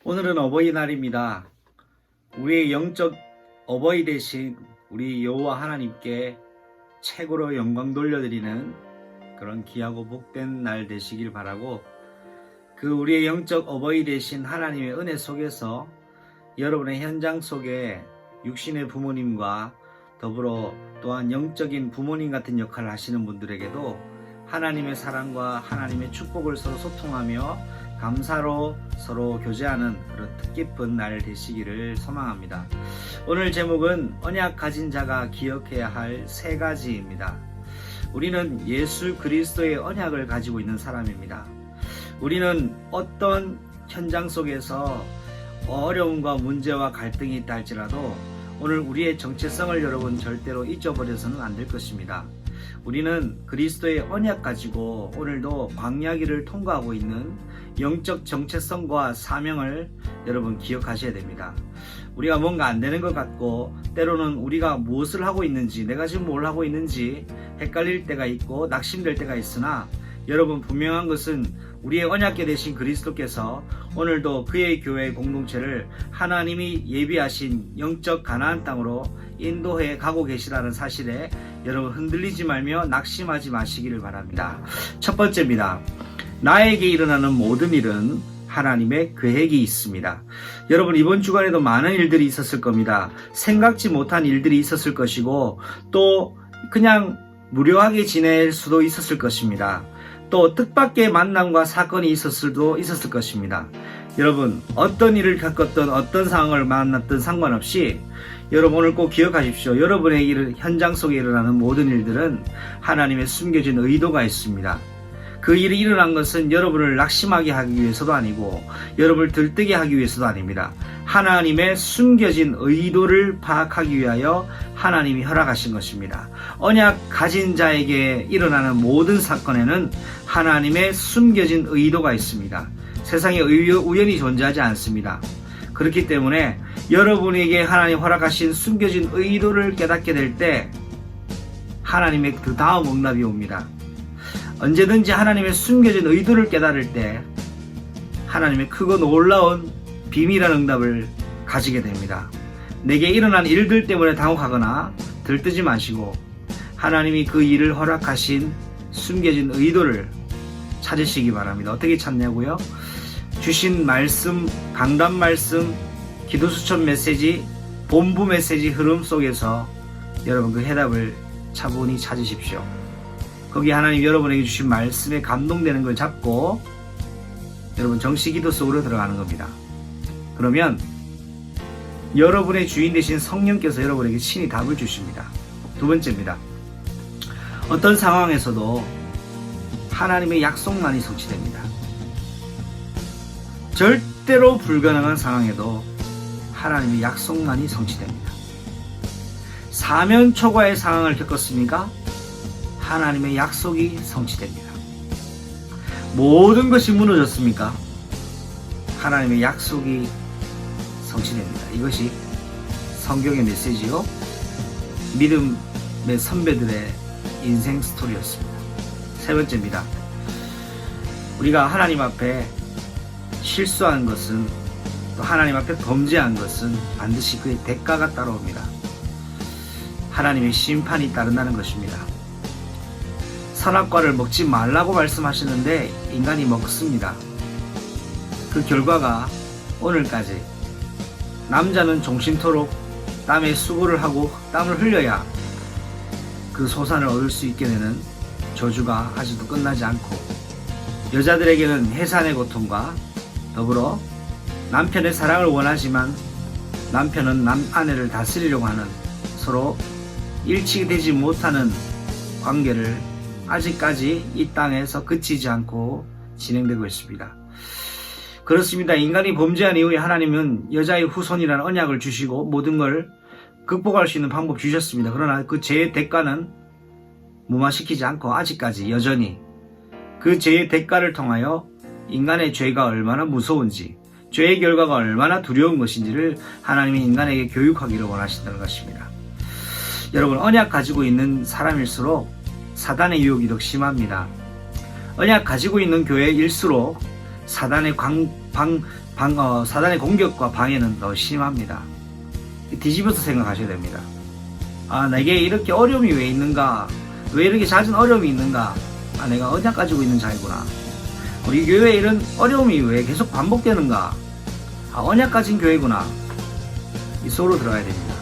오늘은 어버이날입니다. 우리의 영적 어버이 되신 우리 여호와 하나님께 최고로 영광 돌려드리는 그런 귀하고 복된 날 되시길 바라고, 그 우리의 영적 어버이 되신 하나님의 은혜 속에서 여러분의 현장 속에 육신의 부모님과 더불어 또한 영적인 부모님 같은 역할을 하시는 분들에게도 하나님의 사랑과 하나님의 축복을 서로 소통하며 감사로 서로 교제하는 그런 뜻깊은 날 되시기를 소망합니다. 오늘 제목은 언약 가진 자가 기억해야 할 세 가지입니다. 우리는 예수 그리스도의 언약을 가지고 있는 사람입니다. 우리는 어떤 현장 속에서 어려움과 문제와 갈등이 있다 할지라도 오늘 우리의 정체성을 여러분 절대로 잊어버려서는 안 될 것입니다. 우리는 그리스도의 언약 가지고 오늘도 광야길을 통과하고 있는 영적 정체성과 사명을 여러분 기억하셔야 됩니다. 우리가 뭔가 안 되는 것 같고 때로는 우리가 무엇을 하고 있는지, 내가 지금 뭘 하고 있는지 헷갈릴 때가 있고 낙심될 때가 있으나, 여러분 분명한 것은 우리의 언약궤 되신 그리스도께서 오늘도 그의 교회 공동체를 하나님이 예비하신 영적 가나안 땅으로 인도해 가고 계시다는 사실에 여러분 흔들리지 말며 낙심하지 마시기를 바랍니다. 첫 번째입니다. 나에게 일어나는 모든 일은 하나님의 계획이 있습니다. 여러분 이번 주간에도 많은 일들이 있었을 겁니다. 생각지 못한 일들이 있었을 것이고 또 그냥 무료하게 지낼 수도 있었을 것입니다. 또 뜻밖의 만남과 사건이 있었을 것입니다. 여러분 어떤 일을 겪었던 어떤 상황을 만났든 상관없이 여러분 오늘 꼭 기억하십시오. 여러분의 현장 속에 일어나는 모든 일들은 하나님의 숨겨진 의도가 있습니다. 그 일이 일어난 것은 여러분을 낙심하게 하기 위해서도 아니고 여러분을 들뜨게 하기 위해서도 아닙니다. 하나님의 숨겨진 의도를 파악하기 위하여 하나님이 허락하신 것입니다. 언약 가진 자에게 일어나는 모든 사건에는 하나님의 숨겨진 의도가 있습니다. 세상에 우연이 존재하지 않습니다. 그렇기 때문에 여러분에게 하나님 허락하신 숨겨진 의도를 깨닫게 될 때 하나님의 그 다음 응답이 옵니다. 언제든지 하나님의 숨겨진 의도를 깨달을 때 하나님의 크고 놀라운 비밀한 응답을 가지게 됩니다. 내게 일어난 일들 때문에 당혹하거나 들뜨지 마시고 하나님이 그 일을 허락하신 숨겨진 의도를 찾으시기 바랍니다. 어떻게 찾냐고요? 주신 말씀, 강단 말씀, 기도 수천 메시지, 본부 메시지 흐름 속에서 여러분 그 해답을 차분히 찾으십시오. 거기 하나님 여러분에게 주신 말씀에 감동되는 걸 잡고 여러분 정시 기도 속으로 들어가는 겁니다. 그러면 여러분의 주인 되신 성령께서 여러분에게 친히 답을 주십니다. 두 번째입니다. 어떤 상황에서도 하나님의 약속만이 성취됩니다. 절대로 불가능한 상황에도 하나님의 약속만이 성취됩니다. 사면 초과의 상황을 겪었습니까? 하나님의 약속이 성취됩니다. 모든 것이 무너졌습니까? 하나님의 약속이 성취됩니다. 이것이 성경의 메시지요, 믿음의 선배들의 인생 스토리였습니다. 세 번째입니다. 우리가 하나님 앞에 실수한 것은, 또 하나님 앞에 범죄한 것은 반드시 그의 대가가 따라옵니다. 하나님의 심판이 따른다는 것입니다. 선악과를 먹지 말라고 말씀하시는데 인간이 먹습니다. 그 결과가 오늘까지 남자는 종신토록 땀에 수고를 하고 땀을 흘려야 그 소산을 얻을 수 있게 되는 저주가 아직도 끝나지 않고, 여자들에게는 해산의 고통과 더불어 남편의 사랑을 원하지만 남편은 아내를 다스리려고 하는 서로 일치가 되지 못하는 관계를 아직까지 이 땅에서 그치지 않고 진행되고 있습니다. 그렇습니다. 인간이 범죄한 이후에 하나님은 여자의 후손이라는 언약을 주시고 모든 걸 극복할 수 있는 방법 주셨습니다. 그러나 그 죄의 대가는 무마시키지 않고 아직까지 여전히 그 죄의 대가를 통하여 인간의 죄가 얼마나 무서운지, 죄의 결과가 얼마나 두려운 것인지를 하나님이 인간에게 교육하기를 원하신다는 것입니다. 여러분 언약 가지고 있는 사람일수록 사단의 유혹이 더 심합니다. 언약 가지고 있는 교회일수록 사단의 사단의 공격과 방해는 더 심합니다. 뒤집어서 생각하셔야 됩니다. 내게 이렇게 어려움이 왜 있는가? 왜 이렇게 잦은 어려움이 있는가? 내가 언약 가지고 있는 자이구나. 우리 교회에 이런 어려움이 왜 계속 반복되는가? 언약 가진 교회구나. 이 속으로 들어가야 됩니다.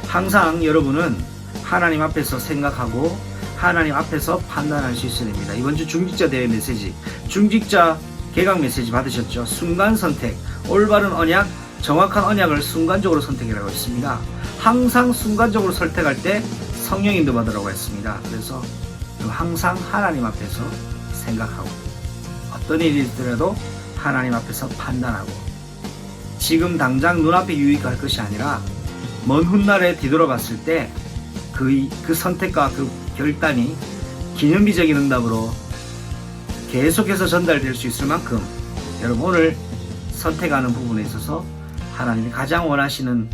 항상 여러분은 하나님 앞에서 생각하고 하나님 앞에서 판단할 수 있어야 됩니다. 이번 주 중직자 대회 메시지, 중직자 개강 메시지 받으셨죠? 순간 선택, 올바른 언약, 정확한 언약을 순간적으로 선택이라고 했습니다. 항상 순간적으로 선택할 때 성령 인도 받으라고 했습니다. 그래서 항상 하나님 앞에서 생각하고 어떤 일이 있더라도 하나님 앞에서 판단하고 지금 당장 눈앞에 유익할 것이 아니라 먼 훗날에 뒤돌아봤을 때 그 선택과 그 결단이 기념비적인 응답으로 계속해서 전달될 수 있을 만큼 여러분 오늘 선택하는 부분에 있어서 하나님이 가장 원하시는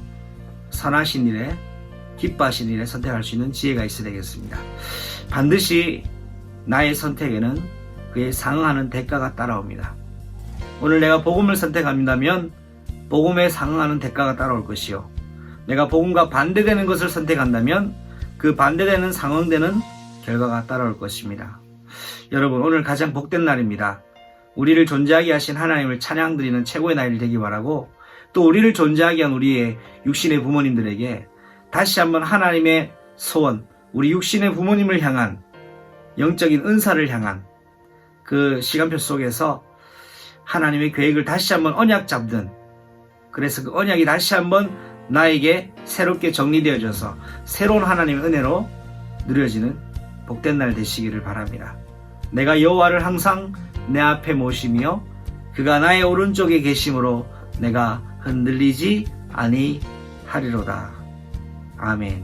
선하신 일에 기뻐하시는 일에 선택할 수 있는 지혜가 있어야 되겠습니다. 반드시 나의 선택에는 그에 상응하는 대가가 따라옵니다. 오늘 내가 복음을 선택한다면 복음에 상응하는 대가가 따라올 것이요, 내가 복음과 반대되는 것을 선택한다면 그 반대되는 상응되는 결과가 따라올 것입니다. 여러분 오늘 가장 복된 날입니다. 우리를 존재하게 하신 하나님을 찬양드리는 최고의 날이 되기 바라고, 또 우리를 존재하게 한 우리의 육신의 부모님들에게 다시 한번 하나님의 소원, 우리 육신의 부모님을 향한 영적인 은사를 향한 그 시간표 속에서 하나님의 계획을 다시 한번 언약 잡든, 그래서 그 언약이 다시 한번 나에게 새롭게 정리되어져서 새로운 하나님의 은혜로 누려지는 복된 날 되시기를 바랍니다. 내가 여호와를 항상 내 앞에 모시며 그가 나의 오른쪽에 계심으로 내가 흔들리지 아니하리로다. 아멘.